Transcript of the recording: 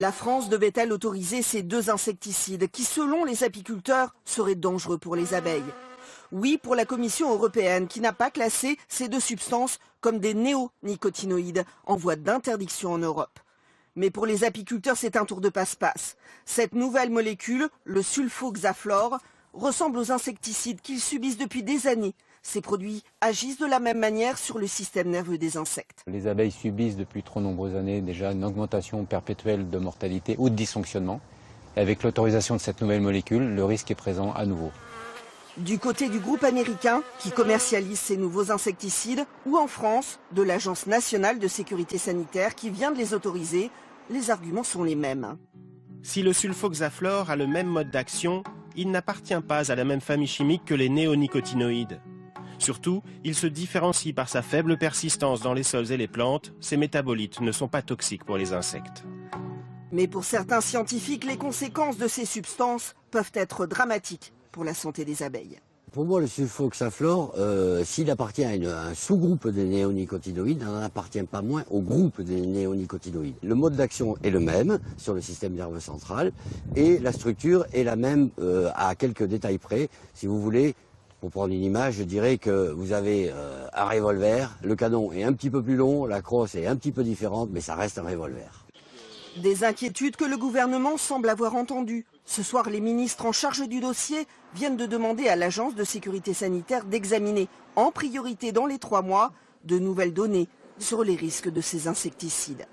La France devait-elle autoriser ces deux insecticides qui, selon les apiculteurs, seraient dangereux pour les abeilles? Oui, pour la Commission européenne qui n'a pas classé ces deux substances comme des néonicotinoïdes en voie d'interdiction en Europe. Mais pour les apiculteurs, c'est un tour de passe-passe. Cette nouvelle molécule, le sulfoxaflor, ressemble aux insecticides qu'ils subissent depuis des années. Ces produits agissent de la même manière sur le système nerveux des insectes. Les abeilles subissent depuis trop nombreuses années déjà une augmentation perpétuelle de mortalité ou de dysfonctionnement. Et avec l'autorisation de cette nouvelle molécule, le risque est présent à nouveau. Du côté du groupe américain qui commercialise ces nouveaux insecticides ou en France, de l'Agence nationale de sécurité sanitaire qui vient de les autoriser, les arguments sont les mêmes. Si le sulfoxaflor a le même mode d'action, il n'appartient pas à la même famille chimique que les néonicotinoïdes. Surtout, il se différencie par sa faible persistance dans les sols et les plantes. Ces métabolites ne sont pas toxiques pour les insectes. Mais pour certains scientifiques, les conséquences de ces substances peuvent être dramatiques pour la santé des abeilles. Pour moi, le sulfoxaflor, s'il appartient à un sous-groupe des néonicotinoïdes, n'en appartient pas moins au groupe des néonicotinoïdes. Le mode d'action est le même sur le système nerveux central et la structure est la même à quelques détails près. Si vous voulez, pour prendre une image, je dirais que vous avez un revolver, le canon est un petit peu plus long, la crosse est un petit peu différente, mais ça reste un revolver. Des inquiétudes que le gouvernement semble avoir entendues. Ce soir, les ministres en charge du dossier viennent de demander à l'Agence de sécurité sanitaire d'examiner en priorité dans les 3 mois de nouvelles données sur les risques de ces insecticides.